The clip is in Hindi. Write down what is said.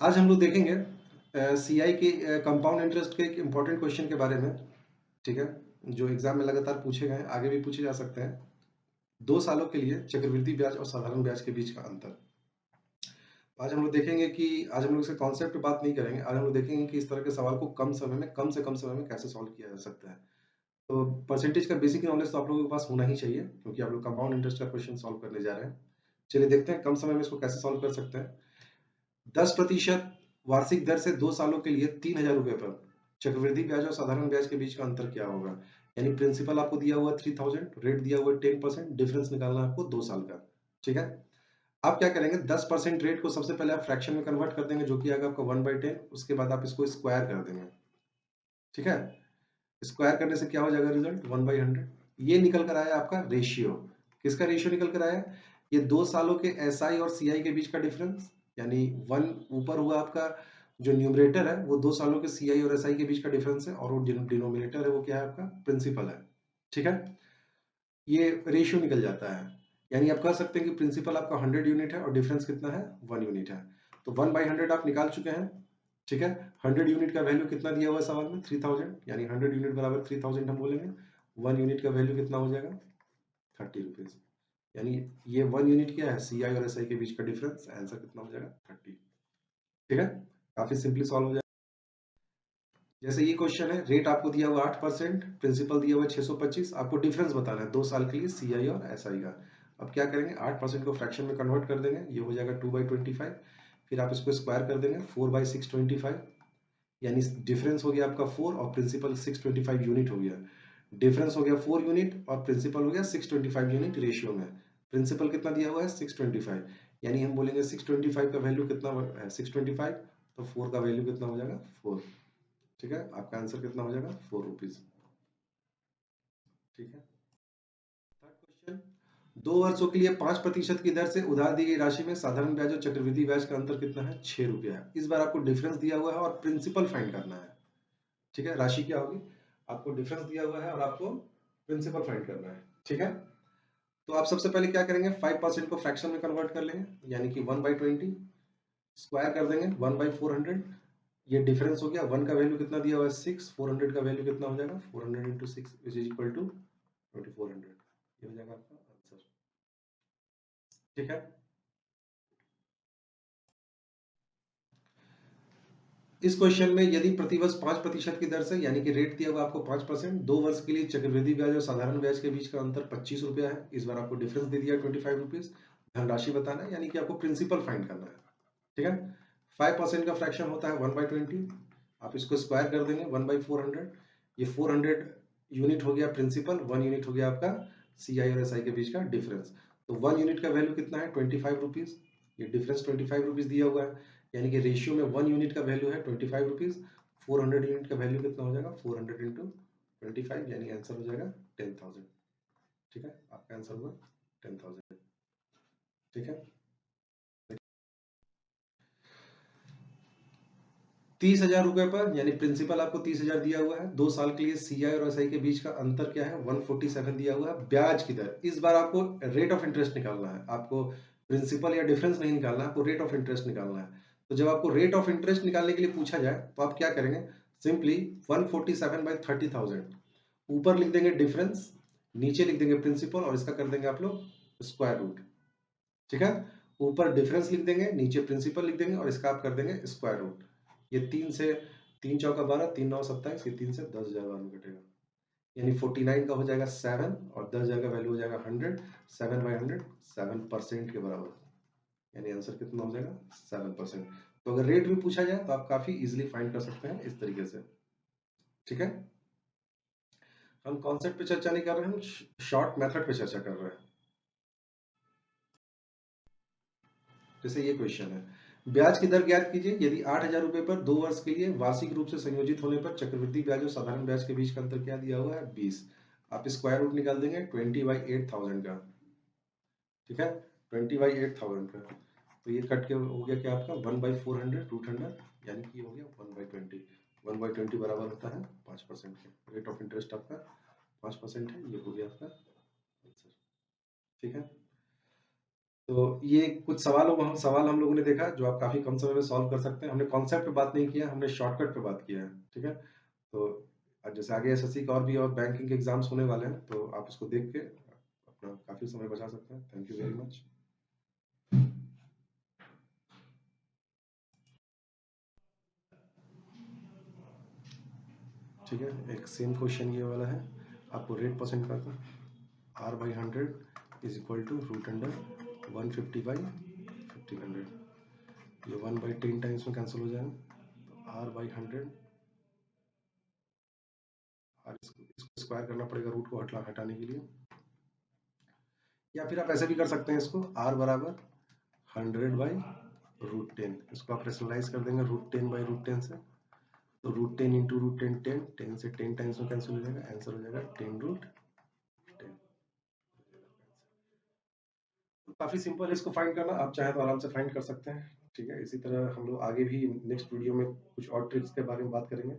आज हम लोग देखेंगे सीआई के कंपाउंड इंटरेस्ट के एक इम्पॉर्टेंट क्वेश्चन के बारे में। ठीक है, जो एग्जाम में लगातार पूछे गए हैं, आगे भी पूछे जा सकते हैं। 2 सालों के लिए चक्रवृद्धि ब्याज और साधारण ब्याज के बीच का अंतर। आज हम लोग देखेंगे कि आज हम लोग इसके कॉन्सेप्ट पे बात नहीं करेंगे। आज हम लोग देखेंगे कि इस तरह के सवाल को कम समय में, कम से कम समय में कैसे सॉल्व किया जा सकता है। तो परसेंटेज का बेसिक नॉलेज तो आप लोगों के पास होना ही चाहिए, क्योंकि आप लोग कंपाउंड इंटरेस्ट का क्वेश्चन सॉल्व करने जा रहे हैं। चलिए देखते हैं कम समय में इसको कैसे सॉल्व कर सकते हैं। 10% वार्षिक दर से 2 सालों के लिए 3,000 रुपए पर चक्रवृद्धि ब्याज और साधारण ब्याज के बीच का अंतर क्या होगा। यानी प्रिंसिपल आपको दिया हुआ 3000, रेट दिया हुआ 10%, डिफरेंस निकालना है आपको 2 साल का। ठीक है, आप क्या करेंगे, 10% रेट को सबसे पहले आप फ्रैक्शन में कन्वर्ट कर देंगे, जो कि आएगा आपका 1/10। उसके बाद आप इसको स्क्वायर कर देंगे। ठीक है, स्क्वायर करने से क्या हो जाएगा रिजल्ट, 1/100। ये निकल कर आया आपका रेशियो। किसका रेशियो निकल कर आया, ये 2 सालों के एसआई और सीआई के बीच का डिफरेंस। यानी 1 ऊपर हुआ आपका, जो न्यूमरेटर है वो 2 सालों के सीआई और एसआई के बीच का डिफरेंस है, और वो डिनोमिनेटर है वो क्या है आपका, प्रिंसिपल है। ठीक है, ये रेशियो निकल जाता है। यानी आप कह सकते हैं कि प्रिंसिपल आपका 100 यूनिट है और डिफरेंस कितना है, 1 यूनिट है। तो 1/100 आप निकाल चुके हैं। ठीक है, 100 यूनिट का वैल्यू कितना दिया हुआ है सवाल में, 3000। यानी 100 यूनिट बराबर 3000 हम बोलेंगे। 1 यूनिट का वैल्यू कितना हो जाएगा, 30 रुपीज। यानी ये 1 यूनिट क्या है, सीआई और एसआई के बीच का डिफरेंस। आंसर कितना हो जाएगा, 30। ठीक है, काफी सिंपली सॉल्व हो जाएगा। जैसे ये क्वेश्चन है, रेट आपको दिया हुआ 8%, प्रिंसिपल दिया हुआ 625, आपको डिफरेंस बताना है 2 साल के लिए सीआई और एसआई का। अब क्या करेंगे, 8% को फ्रैक्शन में कन्वर्ट कर देंगे, ये हो जाएगा 2/25। फिर आप इसको स्क्वायर कर देंगे, 4/625। यानी डिफरेंस हो गया आपका 4 और प्रिंसिपल 625 यूनिट हो गया। डिफरेंस हो गया 4 यूनिट और प्रिंसिपल हो गया 625 यूनिट रेशियो में। प्रिंसिपल कितना दिया हुआ है, 625। यानी हम बोलेंगे 625 का वैल्यू कितना है, 625। तो 4 का वैल्यू कितना हो जाएगा, 4। ठीक है, आपका आंसर कितना हो जाएगा, 4 रुपीज। ठीक है, थर्ड क्वेश्चन, 2 वर्षों के लिए 5% की दर से उधार दी गई राशि में साधारण ब्याज और चक्रवृद्धि ब्याज का अंतर कितना है, 6 रुपया है। इस बार आपको डिफरेंस दिया हुआ है और प्रिंसिपल फाइंड करना है। ठीक है, राशि क्या होगी, आपको डिफरेंस दिया हुआ है और आपको प्रिंसिपल फाइंड करना है। ठीक है, तो आप सबसे पहले क्या करेंगे, 5% को फ्रैक्शन में कन्वर्ट कर लेंगे, यानी कि 1/20। स्क्वायर कर देंगे, 1/400। ये डिफरेंस हो गया, 1 का वैल्यू कितना दिया हुआ है, 6। 400 का वैल्यू कितना हो जाएगा, 400 इंटू 6 इज इक्वल टू 2400। ये हो जाएगा आपका आंसर। ठीक है, इस क्वेश्चन में यदि प्रतिवर्ष 5% की दर से, यानी कि रेट दिया हुआ आपको 5%, 2 वर्ष के लिए चक्रवृद्धि ब्याज और साधारण ब्याज के बीच का अंतर 25 रुपया है। इस बार आपको डिफरेंस दे दिया 25 रुपीज। धनराशि बताना है, यानी कि आपको प्रिंसिपल फाइंड करना है। ठीक है, 5% का फ्रैक्शन होता है 1/20। आप इसको स्क्वायर कर देंगे, 1/400। ये 400 यूनिट हो गया प्रिंसिपल, 1 यूनिट हो गया आपका सीआई और एसआई के बीच का डिफरेंस। तो 1 यूनिट का वैल्यू कितना है, 25 रुपीज। ये डिफरेंस 25 रुपीज दिया हुआ है, यानी कि रेशियो में 1 यूनिट का वैल्यू है 25 रुपीज। 400 यूनिट का वैल्यू कितना हो जाएगा, 400 इंटू 25, यानी आंसर हो जाएगा 10,000। ठीक है, आपका आंसर हुआ 10,000। ठीक है, 30,000 रुपए पर, यानी प्रिंसिपल आपको 30,000 दिया हुआ है। 2 साल के लिए सीआई और एसआई के बीच का अंतर क्या है, 147 दिया हुआ है। ब्याज की दर, इस बार आपको रेट ऑफ इंटरेस्ट निकालना है। आपको प्रिंसिपल या डिफरेंस नहीं निकालना है, आपको रेट ऑफ इंटरेस्ट निकालना है। तो जब आपको रेट ऑफ इंटरेस्ट निकालने के लिए पूछा जाए, तो आप क्या करेंगे, सिंपली 147/30,000 ऊपर लिख देंगे डिफरेंस, नीचे लिख देंगे प्रिंसिपल, और इसका कर देंगे आप लोग स्क्वायर रूट। ठीक है, ऊपर डिफरेंस लिख देंगे, नीचे प्रिंसिपल लिख देंगे, और इसका आप कर देंगे स्क्वायर रूट। ये 3 से 3 चौका 12, 3 9 27, ये 3 से 10,000 में कटेगा। यानी 49 का हो जाएगा 7, और 10,000 का वैल्यू हो जाएगा 100। 7/100 7% के बराबर। यानी आंसर कितना हो जाएगा, 7%। तो अगर रेट भी पूछा जाए तो आप काफी इजिली फाइंड कर सकते हैं इस तरीके से। ठीक है, हम कॉन्सेप्ट पे चर्चा नहीं कर रहे हैं, हम शॉर्ट मेथड पे चर्चा कर रहे हैं। जैसे ये क्वेश्चन है, ब्याज की दर ज्ञात कीजिए यदि 8,000 रुपए पर 2 वर्ष के लिए वार्षिक रूप से संयोजित होने पर चक्रवृद्धि ब्याज और साधारण ब्याज के बीच का अंतर क्या दिया हुआ है, 20। आप स्क्वायर रूट निकाल देंगे 20/8000 का। ठीक है, 20/8000 का। तो ये कट के हो गया क्या आपका, 1/400 रूट 100, यानी कि हो गया 1/20। 1/20 बराबर होता है 5% के। रेट ऑफ इंटरेस्ट आपका 5% है, ये हो गया आपका आंसर। ठीक है, तो ये कुछ सवाल हम लोगों ने देखा जो आप काफी कम समय में सॉल्व कर सकते हैं। हमने कॉन्सेप्ट पे बात नहीं किया, हमने शॉर्टकट पे बात किया है, ठीक है। तो जैसे आगे एसएससी का और बैंकिंग के एग्जाम्स होने वाले हैं, तो आप उसको देख के अपना काफी समय बचा सकते हैं। Thank you very much. ठीक है, एक सेम क्वेश्चन ये वाला है, आपको रेट परसेंट का था। R by 100 is equal to root under 150 by 1500। ये 1/10 टाइम्स में कैंसिल हो जाएगा, तो आर बाई 100, और इसको स्क्वायर करना पड़ेगा रूट को हटाने के लिए। या फिर आप ऐसे भी कर सकते हैं इसको, आर बराबर 100/√10, इसको आप रेशनलाइज कर देंगे √10/√10 से, तो √10 इंटू √10 10, 10 से 10 टाइम्स में कैंसिल हो जाएगा, आंसर हो जाएगा 10√10। तो काफी सिंपल है इसको फाइंड करना, आप चाहे तो आराम से फाइंड कर सकते हैं। ठीक है, इसी तरह हम लोग आगे भी नेक्स्ट वीडियो में कुछ और ट्रिक्स के बारे में बात करेंगे।